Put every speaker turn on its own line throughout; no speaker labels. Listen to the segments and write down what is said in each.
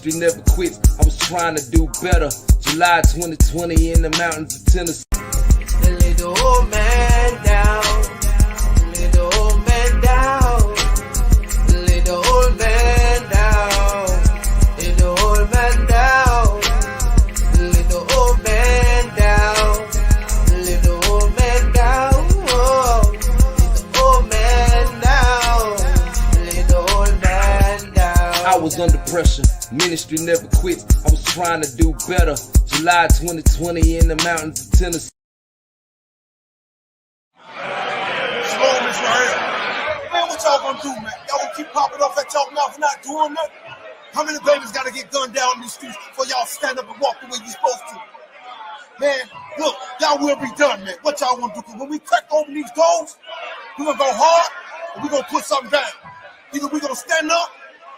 Ministry never quits. I was trying to do better. July 2020 in the mountains of Tennessee.
The little old man down. The little old man down. The little old man down. Little old man down. The little old man down. The little old man down. Oh, little old man down. Little old man down.
I was under pressure. Ministry never quits. I was trying to do better. July 2020 in the mountains of Tennessee.
Man, what y'all gonna do, man? Y'all gonna keep popping off at y'all mouth not doing nothing? How many babies gotta get gunned down in these streets before y'all stand up and walk the way you supposed to? Man, look, y'all will be done, man. What y'all wanna do? Cause when we crack open these goals, we're gonna go hard and we're gonna put something down. Either we're gonna stand up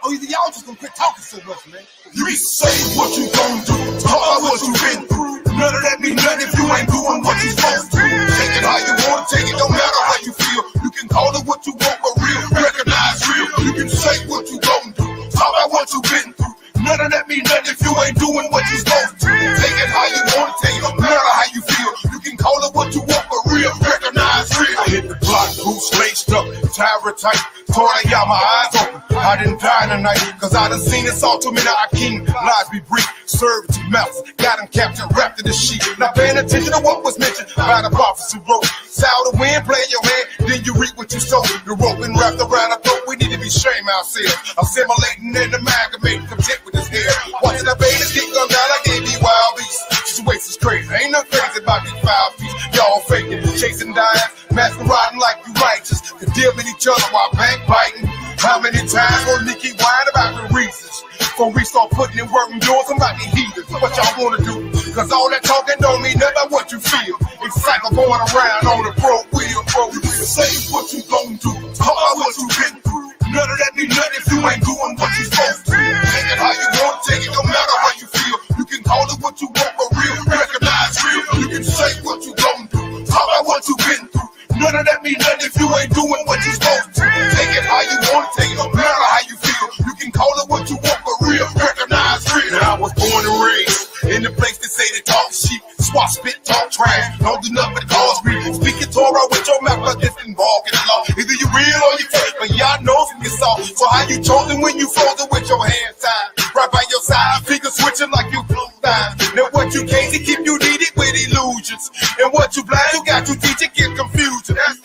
or either y'all just gonna quit talking so much, man.
You be saying what you gonna do, talk about what you been through. None of that mean nothing if you ain't doing what you supposed to. Take it how you want, take it, no matter how you feel. You can call it what you want, but real, recognize real. You can say what you gonna do, talk about what you been through. None of that mean nothing if you ain't doing what you supposed to. Take it how you want, take it, no matter how you feel. You can call it what you want, but real, recognize real. I hit the block, boots laced up, tire tight, tore out my eyes open. I didn't die tonight, cause I done seen this all too many. Our king, lies be brief, served to mouths, got him captured, wrapped in the sheet. Not paying attention to what was mentioned by the prophets who wrote. Sound the wind, play your hand, then you reap what you sow. The rope and wrapped around our throat, we need to be shame ourselves. Assimilating and amalgamating, content with his hair. Watching the babies get gunned down like they be wild beasts. Situation's crazy, ain't no crazy about these foul feet. Y'all faking, chasing dimes, masquerading like you righteous, condemning each other while backbiting. How many times will Nikki whine about the reasons? Before we start putting in work and doing somebody heathens. What y'all wanna do? Cause all that talking don't mean nothing about what you feel. It's cycle going around on the pro wheel, bro. You can say what you gon' do, talk about what you been through. None of that mean nothing if you ain't doing what you supposed to. Take it how you want, take it no matter how you feel. You can call it what you want, but real, recognize real. You can say what you gon' do, talk about what you been through. None of that mean nothing if you ain't doing what you supposed to. Take it how you want, take it no matter how you feel. You can call it what you want, but real, recognize real. I was born and raised in the place that say they talk shit, swat, spit, talk trash. Don't do nothing but cause me. Speaking Torah with your mouth like this involved in the law. Either you real or you fake, but y'all know from your soul. So how you chosen when you frozen with your hands tied? Right by your side, fingers switching like you blue lines. Now what you can't keep you needed with illusions. And what you blind, you got you teach it, get confusion. That's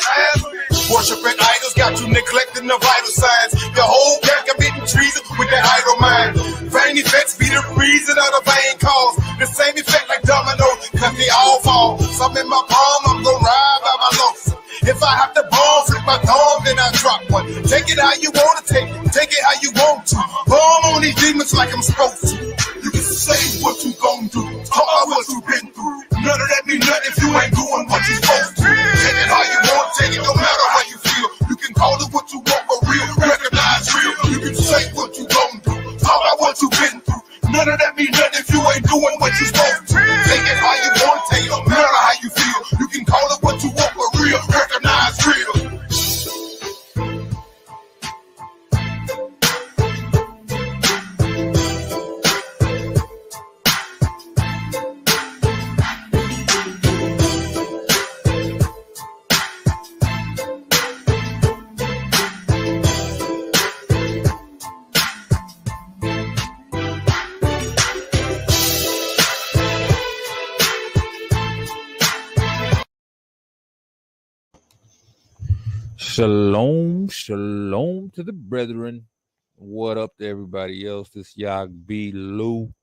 worshiping idols got you neglecting the vital signs. The whole gang committing treason with that idol mind. Vain effects be the reason of the vain cause. The same effect like dominoes, cause they all fall. Some in my palm, I'm gonna ride by my lonesome. If I have to bomb, flip my thumb, then I drop one. Take it how you wanna take it how you want to. Bomb on these demons like I'm supposed to. You can say what you gon' do, talk about what you been through. None of that mean nothing if you ain't doing what you supposed to. Take it how you want, take it no matter how you feel. You can call it what you want, but real, recognize real. You can say what you gon' do, talk about what you been through. None of that mean nothing if you ain't doing what you supposed to. Take it how you want, take it no matter how you feel. You can call it what you want, but real, recognize real.
Shalom, shalom to the brethren. What up to everybody else? This Yag B. Lou.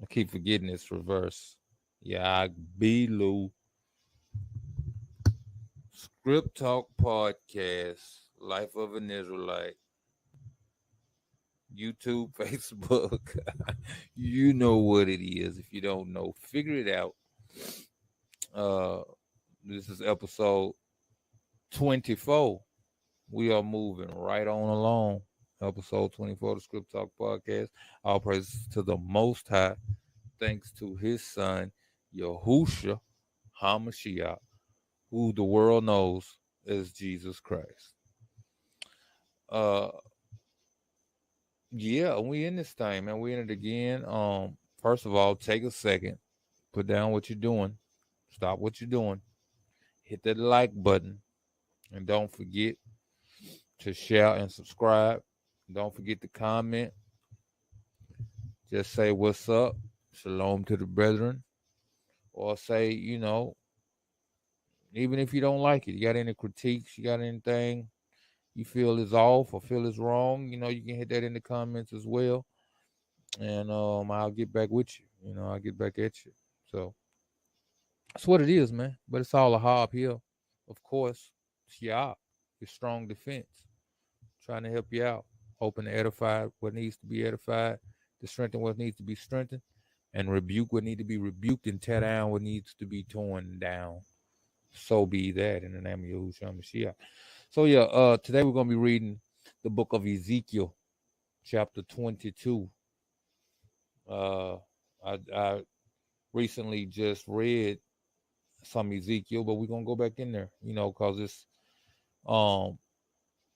I keep forgetting it's reverse. Yag B. Lou. Script Talk Podcast. Life of an Israelite. YouTube, Facebook. You know what it is. If you don't know, figure it out. This is episode 24. We are moving right on along. Episode 24 of the Script Talk Podcast. All praises to the Most High. Thanks to his son, Yahushua HaMashiach, who the world knows as Jesus Christ. Yeah, we in this thing, man. We in it again. First of all, take a second, put down what you're doing, stop what you're doing, hit that like button, and don't forget to share and subscribe. Don't forget to comment. Just say what's up, shalom to the brethren, or say, even if you don't like it, you got any critiques, you got anything you feel is off or feel is wrong, you can hit that in the comments as well. And I'll get back with you. I'll get back at you. So that's what it is, man. But it's all a hob here. Of course, it's Yah, your strong defense. Trying to help you out. Hoping to edify what needs to be edified, to strengthen what needs to be strengthened, and rebuke what needs to be rebuked, and tear down what needs to be torn down. So be that in the name of Yahushua Mashiach. So yeah, today we're gonna be reading the book of Ezekiel, chapter 22. I recently just read some Ezekiel, but we're gonna go back in there, because it's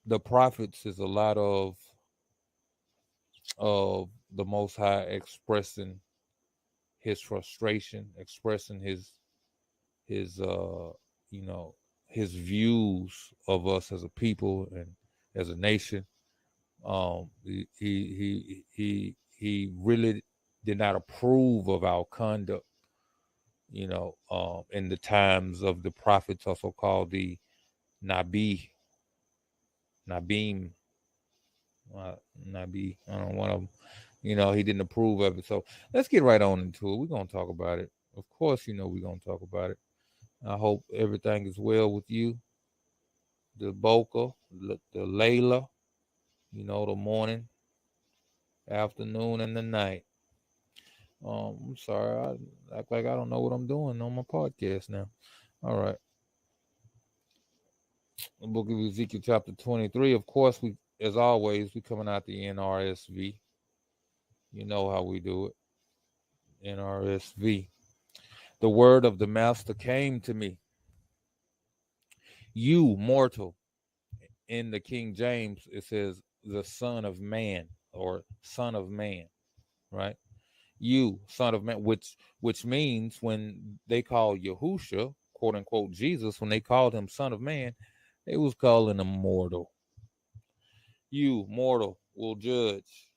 the prophets is a lot of the Most High expressing his frustration, expressing his his views of us as a people and as a nation. He really did not approve of our conduct, in the times of the prophets, also called the Nabim, Nabi, I don't know, one of them. He didn't approve of it. So let's get right on into it. We're gonna talk about it. Of course, we're gonna talk about it. I hope everything is well with you. The Boca, the Layla, the morning, afternoon, and the night. I'm sorry, I act like I don't know what I'm doing on my podcast now. All right. The book of Ezekiel, chapter 23. Of course, as always, we coming out the NRSV. You know how we do it. NRSV. The word of the master came to me. You, mortal. In the King James, it says the son of man, or son of man, right? You, son of man, which means when they call Yahusha, quote unquote Jesus, when they called him son of man, they was calling him mortal. You, mortal, will judge.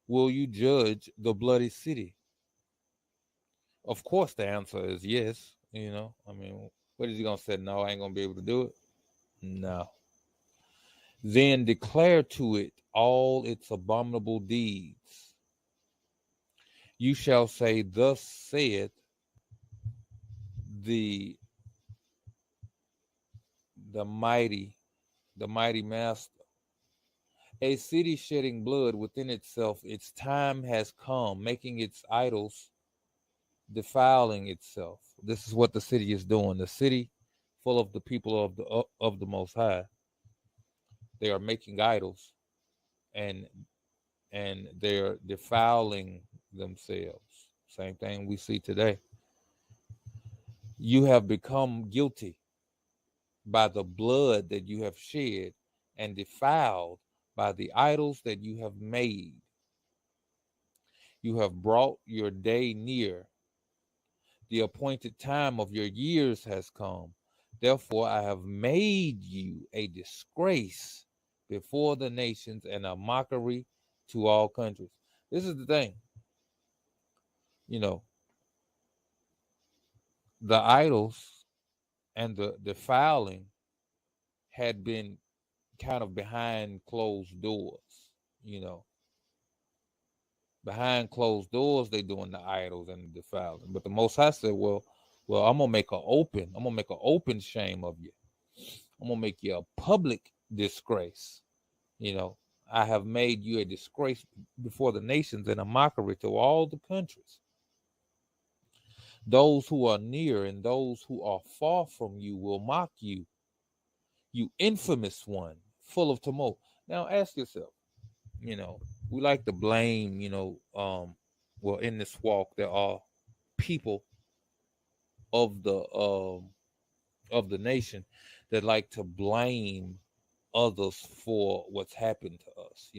Will you judge the bloody city? Of course, the answer is yes. What is he gonna say? No, I ain't gonna be able to do it. No. Then declare to it all its abominable deeds. You shall say, thus saith the mighty master. A city shedding blood within itself, its time has come, making its idols, defiling itself. This is what the city is doing. The city full of the people of the Most High. They are making idols, and they're defiling themselves. Same thing we see today. You have become guilty by the blood that you have shed, and defiled by the idols that you have made. You have brought your day near. The appointed time of your years has come. Therefore, I have made you a disgrace before the nations and a mockery to all countries. This is the thing. The idols and the defiling had been kind of behind closed doors. Behind closed doors, they doing the idols and the defiling. But the Most High said, well, I'm gonna make an open shame of you. I'm gonna make you a public disgrace. I have made you a disgrace before the nations and a mockery to all the countries. Those who are near and those who are far from you will mock you, you infamous one, full of tumult. Now ask yourself, we like to blame, in this walk there are people of the nation that like to blame others for what's happened to us.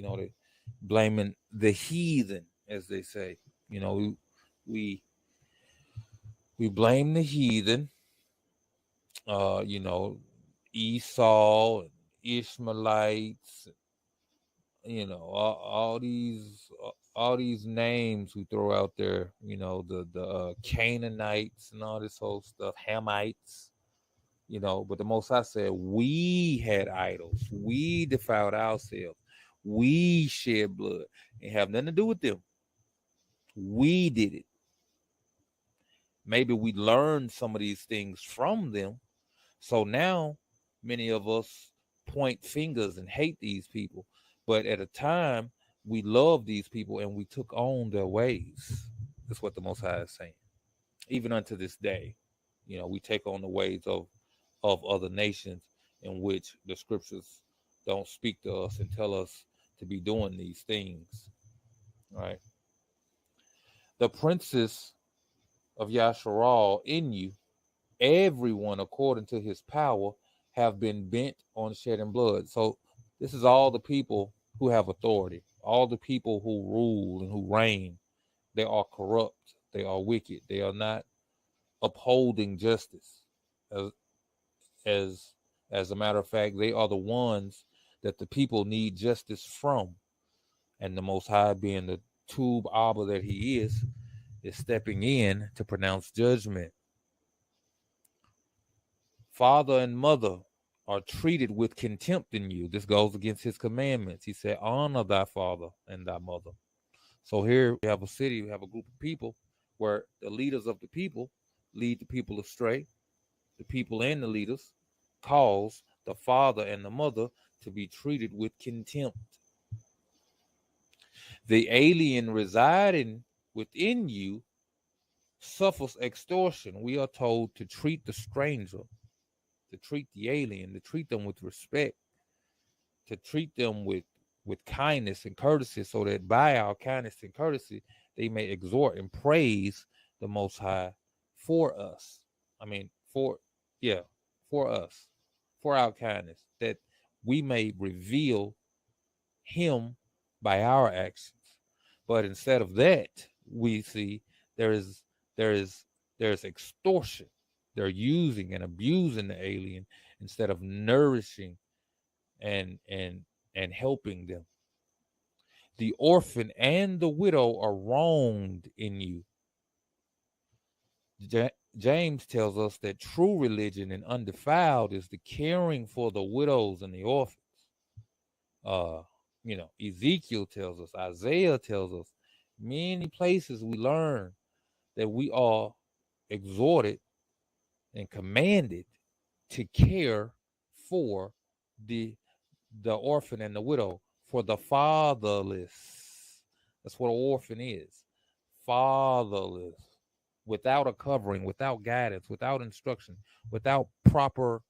blaming the heathen, as they say. You know, we blame the heathen. You know, Esau and Ishmaelites. You know, all these names we throw out there. You know, the Canaanites and all this whole stuff, Hamites. You know, but the Most High said we had idols, we defiled ourselves, we shed blood. It have nothing to do with them. We did it. Maybe we learned some of these things from them. So now many of us point fingers and hate these people. But at a time, we love these people and we took on their ways. That's what the Most High is saying. Even unto this day, you know, we take on the ways of other nations in which the scriptures don't speak to us and tell us to be doing these things. Right? The princes of Yasharal in you, everyone according to his power, have been bent on shedding blood. So this is all the people who have authority, all the people who rule and who reign. They are corrupt. They are wicked. They are not upholding justice. As a matter of fact, they are the ones that the people need justice from. And the Most High, being the Tube Abba that he is stepping in to pronounce judgment. Father and mother are treated with contempt in you. This goes against his commandments. He said, honor thy father and thy mother. So here we have a city, we have a group of people where the leaders of the people lead the people astray. The people and the leaders cause the father and the mother to be treated with contempt. The alien residing within you suffers extortion. We are told to treat the stranger, to treat the alien, to treat them with respect, to treat them with kindness and courtesy, so that by our kindness and courtesy, they may exhort and praise the Most High for us. For us, for our kindness, that we may reveal him by our actions. But instead of that, we see there is extortion. They're using and abusing the alien instead of nourishing and helping them. The orphan and the widow are wronged in you. James tells us that true religion and undefiled is the caring for the widows and the orphans. Ezekiel tells us, Isaiah tells us, many places we learn that we are exhorted and commanded to care for the orphan and the widow, for the fatherless. That's what an orphan is. Fatherless, without a covering, without guidance, without instruction, without proper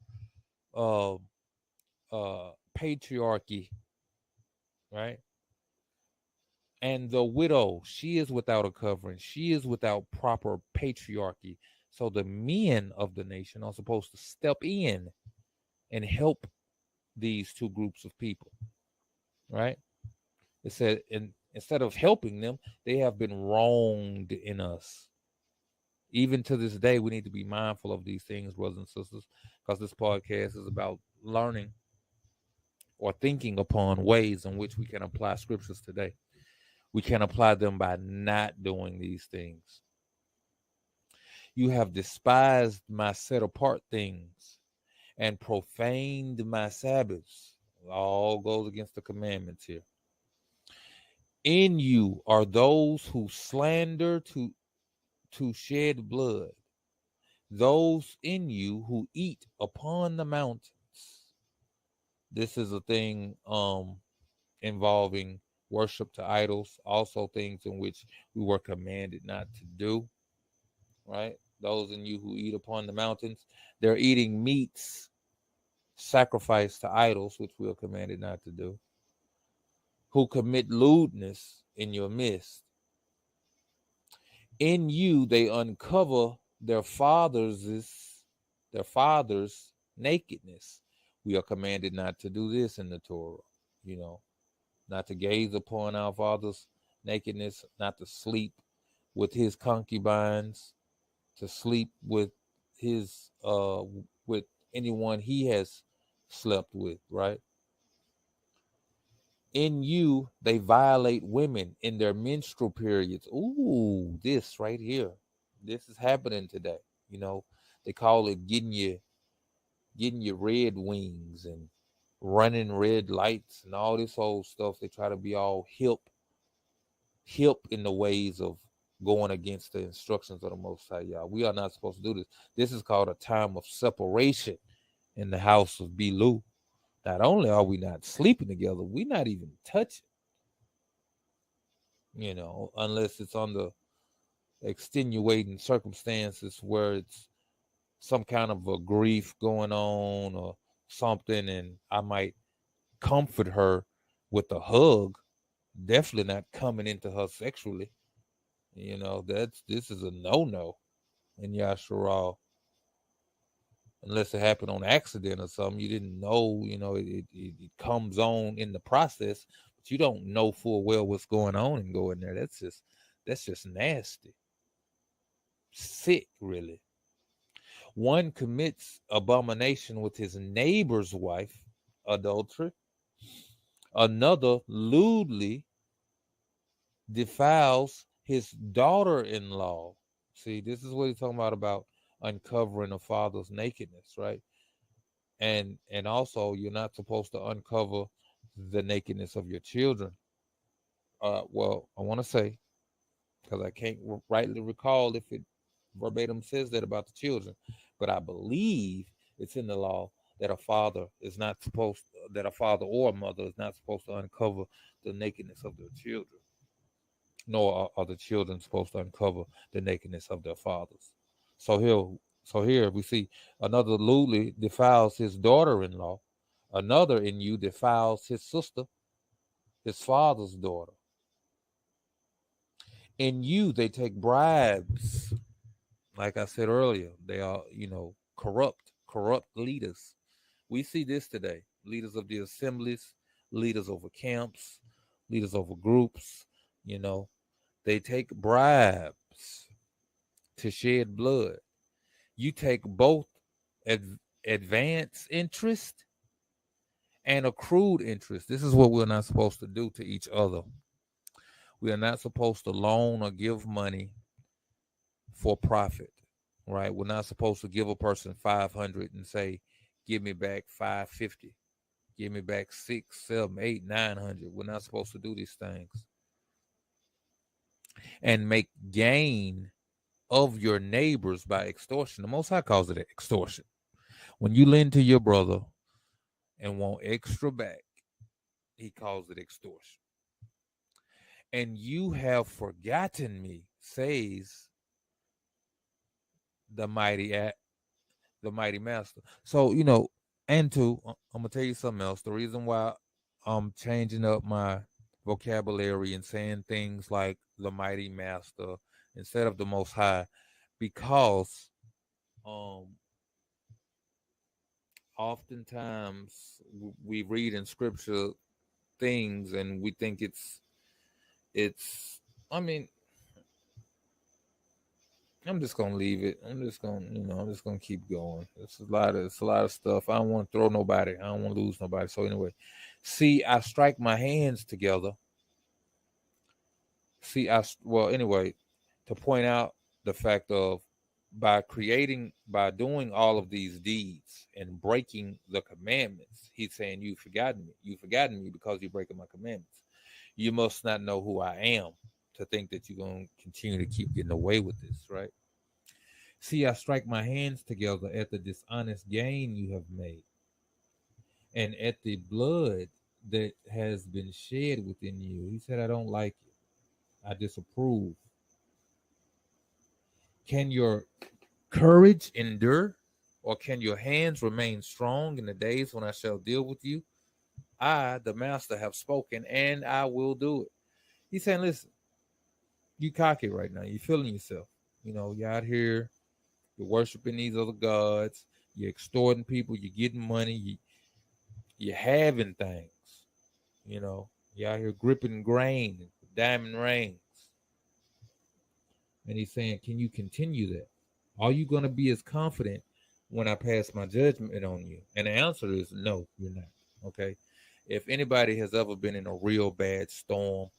patriarchy, right? And the widow, she is without a covering. She is without proper patriarchy. So the men of the nation are supposed to step in and help these two groups of people, right? It said, instead of helping them, they have been wronged in us. Even to this day, we need to be mindful of these things, brothers and sisters, because this podcast is about learning or thinking upon ways in which we can apply scriptures today. We can apply them by not doing these things. You have despised my set apart things and profaned my Sabbaths. It all goes against the commandments here. In you are those who slander to shed blood, those in you who eat upon the mountains. This is a thing involving worship to idols, also things in which we were commanded not to do, right? Those in you who eat upon the mountains, they're eating meats sacrificed to idols, which we are commanded not to do, who commit lewdness in your midst. In you, they uncover their father's nakedness. We are commanded not to do this in the Torah, not to gaze upon our father's nakedness, not to sleep with his concubines, to sleep with his with anyone he has slept with, right? In you, they violate women in their menstrual periods. Ooh, this right here. This is happening today. You know, they call it getting your red wings and running red lights and all this old stuff. They try to be all hip in the ways of going against the instructions of the Most High, y'all. We are not supposed to do this. This is called a time of separation in the house of Belu. Not only are we not sleeping together, we're not even touching, unless it's under extenuating circumstances where it's some kind of a grief going on or something, and I might comfort her with a hug. Definitely not coming into her sexually. This is a no in Yasharal. Unless it happened on accident or something, you didn't know, it comes on in the process, but you don't know full well what's going on and go in there. That's just nasty. Sick, really. One commits abomination with his neighbor's wife, adultery. Another lewdly defiles his daughter-in-law. See, this is what he's talking about uncovering a father's nakedness, right? And also, you're not supposed to uncover the nakedness of your children. Well, I want to say, because I can't rightly recall if it verbatim says that about the children, but I believe it's in the law that a father or a mother is not supposed to uncover the nakedness of their children, nor are the children supposed to uncover the nakedness of their fathers. So here we see another lewdly defiles his daughter-in-law, another in you defiles his sister, his father's daughter. In you, they take bribes. Like I said earlier, they are, corrupt leaders. We see this today. Leaders of the assemblies, leaders over camps, leaders over groups, they take bribes to shed blood. You take both advance interest and accrued interest. This is what we're not supposed to do to each other. We are not supposed to loan or give money for profit, right? We're not supposed to give a person 500 and say, give me back 550. Give me back 6, 7, 8, 900. We're not supposed to do these things. And make gain of your neighbors by extortion. The Most High calls it extortion. When you lend to your brother and want extra back, he calls it extortion. And you have forgotten me, says the mighty master. So, and two, I'm gonna tell you something else. The reason why I'm changing up my vocabulary and saying things like the mighty master instead of the Most High, because oftentimes we read in scripture things and we think it's I'm just gonna leave it. I'm just gonna keep going. It's a lot of stuff. I don't want to throw nobody. I don't want to lose nobody. So anyway, see, I strike my hands together. To point out the fact of by doing all of these deeds and breaking the commandments, he's saying you've forgotten me. You've forgotten me because you're breaking my commandments. You must not know who I am to think that you're going to continue to keep getting away with this, right? See, I strike my hands together at the dishonest gain you have made, and at the blood that has been shed within you. He said, I don't like it. I disapprove. Can your courage endure, or can your hands remain strong in the days when I shall deal with you? I, the master, have spoken, and I will do it. He's saying, listen, you cocky right now. You're feeling yourself. You're out here, you're worshiping these other gods, you're extorting people, you're getting money, you're having things, you're You're out here gripping grain, diamond rings. And he's saying, can you continue that? Are you going to be as confident when I pass my judgment on you? And the answer is no, you're not. Okay. If anybody has ever been in a real bad storm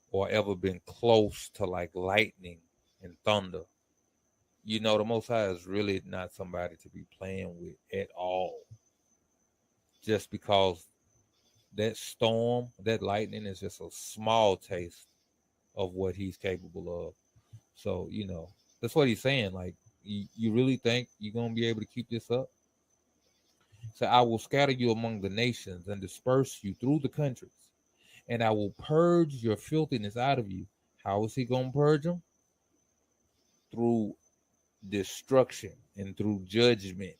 or ever been close to like lightning and thunder, you know, the Most High is really not somebody to be playing with at all. Just because that storm, that lightning is just a small taste of what he's capable of. So, you know, that's what he's saying. Like, you really think you're going to be able to keep this up? So I will scatter you among the nations and disperse you through the countries, and I will purge your filthiness out of you. How is he going to purge them? Through destruction and through judgment.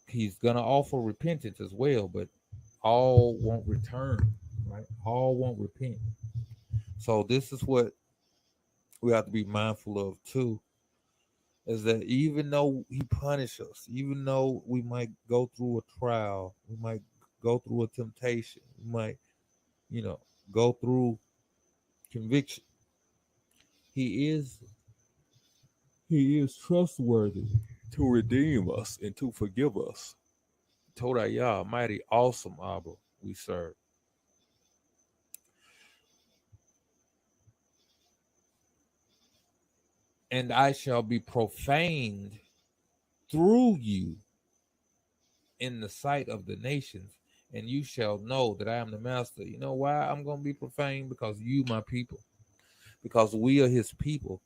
He's going to offer repentance as well, but all won't return, right? All won't repent. So this is what we have to be mindful of too, is that even though he punishes us, even though we might go through a trial, we might go through a temptation, we might, you know, go through conviction, he is trustworthy to redeem us and to forgive us. Toda Yah, mighty, awesome Abba we serve. And I shall be profaned through you in the sight of the nations, and you shall know that I am the master. You know why I'm going to be profaned? Because you, my people, because we are his people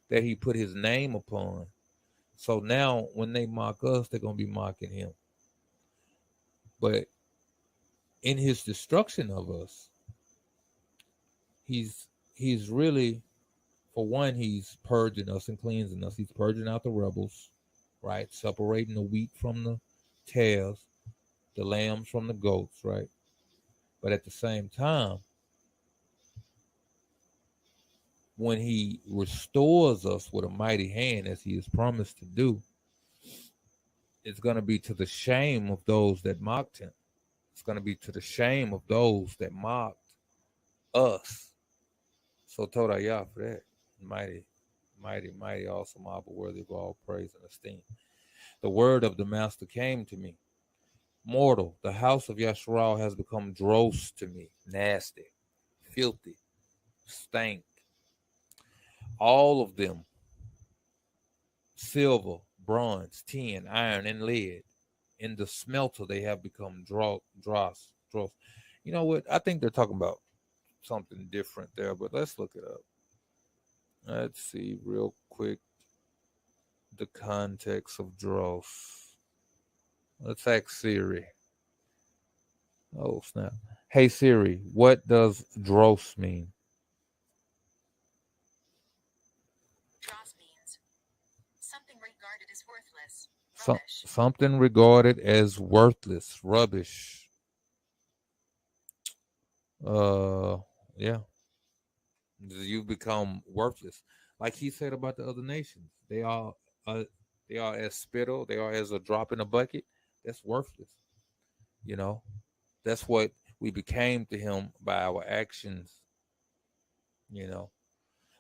that he put his name upon. So now when they mock us, they're going to be mocking him. But in his destruction of us, he's really, for one, he's purging us and cleansing us. He's purging out the rebels, right? Separating the wheat from the tares, the lambs from the goats, right? But at the same time, when he restores us with a mighty hand, as he has promised to do, it's going to be to the shame of those that mocked him. It's going to be to the shame of those that mocked us. So Toda Yah for that. Mighty, mighty, mighty, awesome, Abba, worthy of all praise and esteem. The word of the master came to me. Mortal, the house of Yasharal has become dross to me, nasty, filthy, stank. All of them, silver, bronze, tin, iron, and lead. In the smelter, they have become dross. You know what? I think they're talking about something different there, but let's look it up. Let's see real quick the context of dross. Let's ask Siri. Oh, snap. Hey, Siri, what does dross mean?
Dross means something regarded as worthless. Rubbish.
Something regarded as worthless. Rubbish. Yeah. You become worthless. Like he said about the other nations. They are as spittle, they are as a drop in a bucket. That's worthless. You know, that's what we became to him by our actions. You know,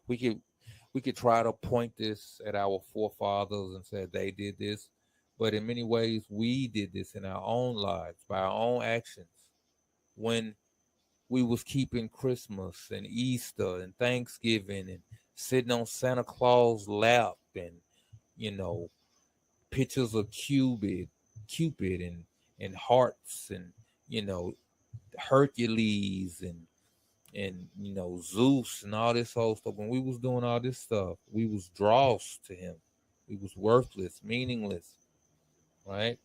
we could try to point this at our forefathers and say they did this, but in many ways we did this in our own lives by our own actions. When we was keeping Christmas and Easter and Thanksgiving and sitting on Santa Claus' lap and, you know, pictures of Cupid and hearts and, you know, Hercules and you know, Zeus and all this whole stuff. When we was doing all this stuff, we was dross to him. We was worthless, meaningless, right?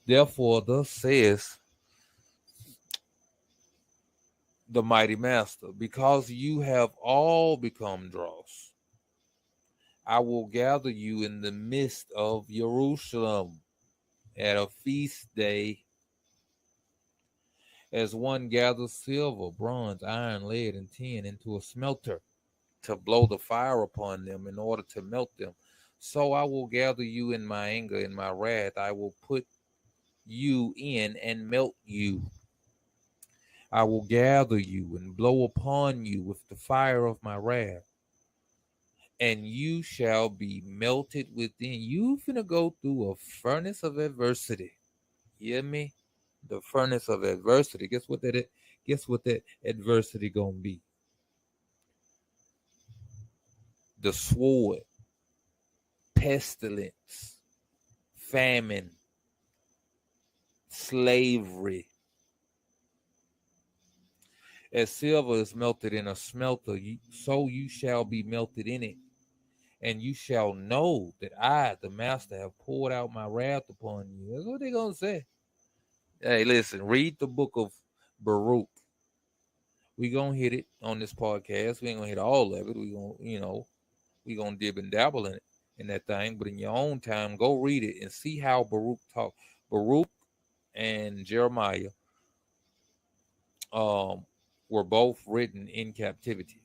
Therefore, thus says the mighty master, because you have all become dross, I will gather you in the midst of Jerusalem at a feast day, as one gathers silver, bronze, iron, lead, and tin into a smelter to blow the fire upon them in order to melt them. So I will gather you in my anger, in my wrath. I will put you in and melt you. I will gather you and blow upon you with the fire of my wrath, and you shall be melted within. You finna go through a furnace of adversity. You hear me? The furnace of adversity. Guess what that is? Guess what that adversity gonna be? The sword, pestilence, famine, slavery. As silver is melted in a smelter, so you shall be melted in it. And you shall know that I, the master, have poured out my wrath upon you. That's what they're going to say. Hey, listen, read the book of Baruch. We're going to hit it on this podcast. We ain't going to hit all of it. We're going to, we're going to dib and dabble in that thing. But in your own time, go read it and see how Baruch talk. Baruch and Jeremiah were both written in captivity.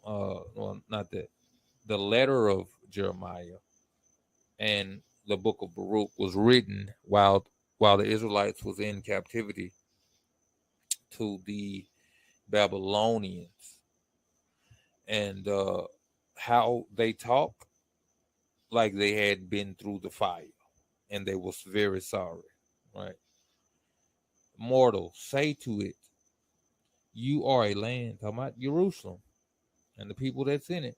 Well, not that. The letter of Jeremiah and the book of Baruch was written while the Israelites was in captivity to the Babylonians, and how they talk like they had been through the fire, and they was very sorry, right? Mortal, say to it, you are a land, talking about Jerusalem and the people that's in it.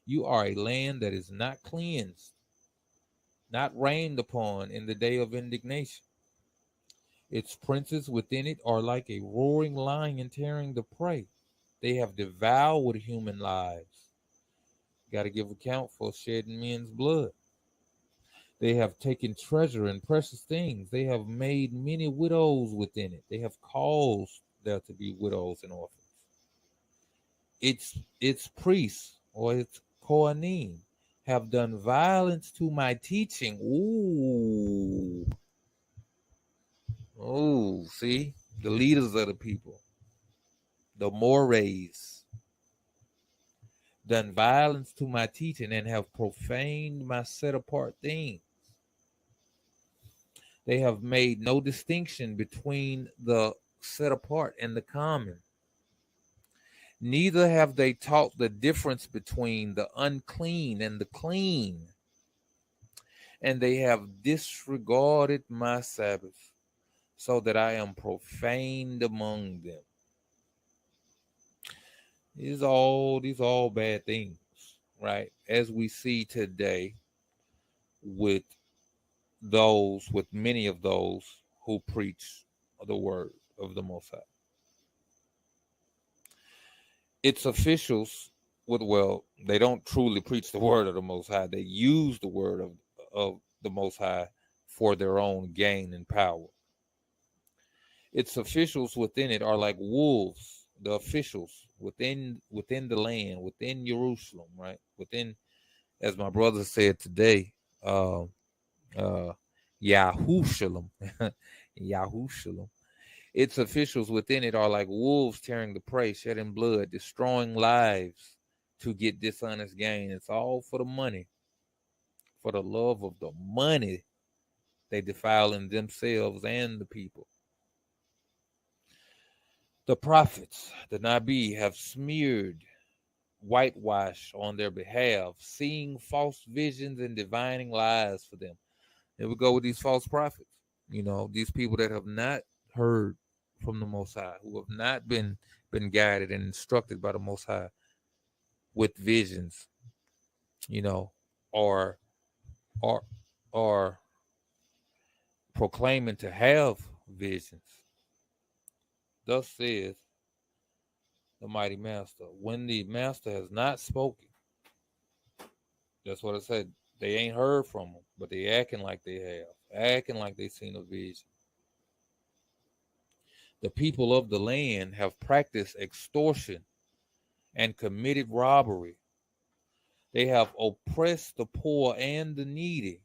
You are a land that is not cleansed, not rained upon in the day of indignation. Its princes within it are like a roaring lion tearing the prey. They have devoured human lives. Got to give account for shedding men's blood. They have taken treasure and precious things. They have made many widows within it. They have caused there to be widows and orphans. Its priests or its Kohanim have done violence to my teaching. Ooh, see? The leaders of the people, the mores, done violence to my teaching and have profaned my set apart things. They have made no distinction between the set apart and the common. Neither have they taught the difference between the unclean and the clean. And they have disregarded my Sabbath, so that I am profaned among them. These are all bad things, right? As we see today with many of those who preach the word of the Most High. Its officials they don't truly preach the word of the Most High. They use the word of the Most High for their own gain and power. Its officials within it are like wolves. The officials within the land, within Jerusalem, right? Within, as my brother said today, Yahushalom. Yahushalom. Its officials within it are like wolves tearing the prey, shedding blood, destroying lives to get dishonest gain. It's all for the money. For the love of the money, they defiling themselves and the people. The prophets, the Nabi, have smeared whitewash on their behalf, seeing false visions and divining lies for them. Here we go with these false prophets. These people that have not heard from the Most High, who have not been guided and instructed by the Most High with visions, or proclaiming to have visions. Thus says the mighty master. When the master has not spoken, that's what I said. They ain't heard from him, but they acting like they have, acting like they seen a vision. The people of the land have practiced extortion and committed robbery. They have oppressed the poor and the needy,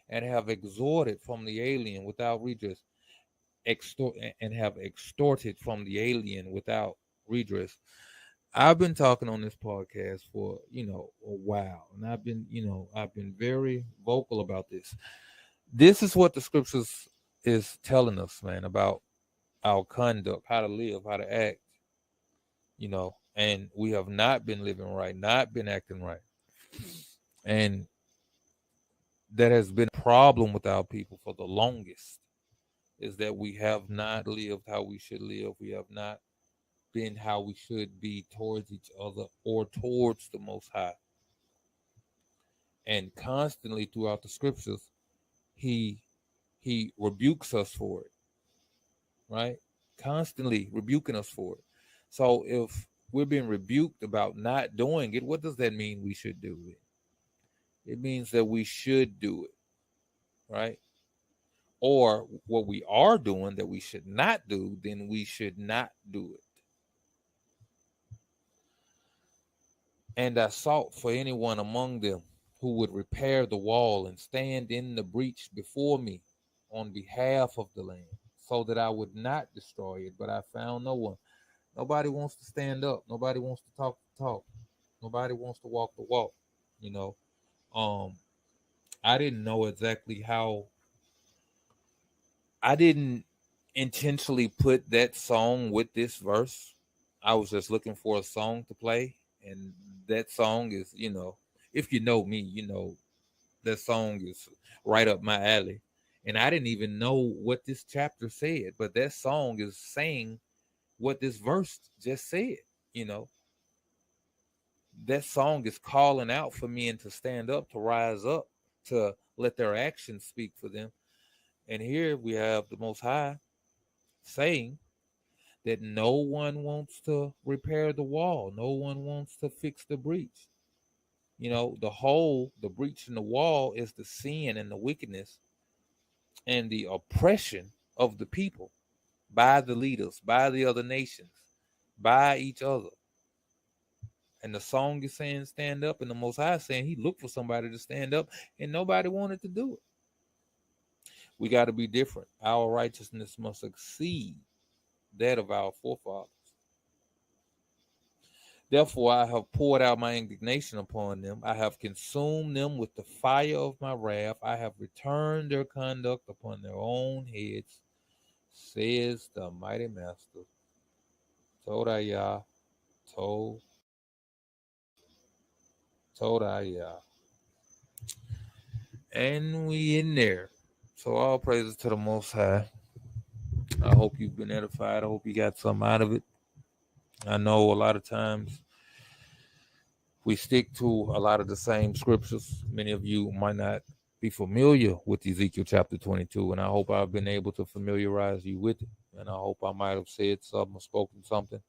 and have extorted from the alien without redress. Have extorted from the alien without redress. I've been talking on this podcast for a while, and I've been very vocal about this. This is what the scriptures is telling us, man, about our conduct, how to live, how to act, and we have not been living right, not been acting right. And that has been a problem with our people for the longest, is that we have not lived how we should live. We have not been how we should be towards each other or towards the Most High. And constantly throughout the scriptures, he rebukes us for it, right? Constantly rebuking us for it. So if we're being rebuked about not doing it, what does that mean we should do it? It means that we should do it, right? Or what we are doing that we should not do, then we should not do it. And I sought for anyone among them who would repair the wall and stand in the breach before me on behalf of the land, so that I would not destroy it. But I found no one. Nobody wants to stand up. Nobody wants to talk the talk. Nobody wants to walk the walk. I didn't know exactly how. I didn't intentionally put that song with this verse. I was just looking for a song to play, and that song is, if you know me, that song is right up my alley. And I didn't even know what this chapter said, but that song is saying what this verse just said. That song is calling out for men to stand up, to rise up, to let their actions speak for them. And here we have the Most High saying that no one wants to repair the wall. No one wants to fix the breach. The breach in the wall is the sin and the wickedness and the oppression of the people by the leaders, by the other nations, by each other. And the song is saying stand up, and the Most High is saying he looked for somebody to stand up, and nobody wanted to do it. We got to be different. Our righteousness must exceed that of our forefathers. Therefore, I have poured out my indignation upon them. I have consumed them with the fire of my wrath. I have returned their conduct upon their own heads, says the mighty master. Todayah, Todayah. And we in there. So all praises to the Most High. I hope you've been edified. I hope you got something out of it. I know a lot of times we stick to a lot of the same scriptures. Many of you might not be familiar with Ezekiel chapter 22, and I hope I've been able to familiarize you with it. And I hope I might have said something or spoken something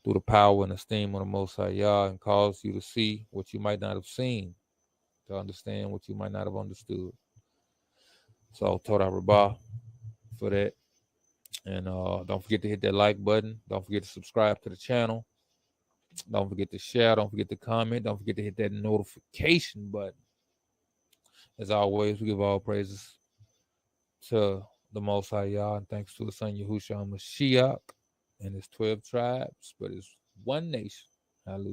through the power and esteem of the Most High Yah, and caused you to see what you might not have seen, to understand what you might not have understood. So, Todah Rabbah for that. And don't forget to hit that like button. Don't forget to subscribe to the channel. Don't forget to share. Don't forget to comment. Don't forget to hit that notification button. As always, we give all praises to the Most High Yah, and thanks to the Son Yahushua Mashiach and his 12 tribes, but it's one nation. Hallelujah.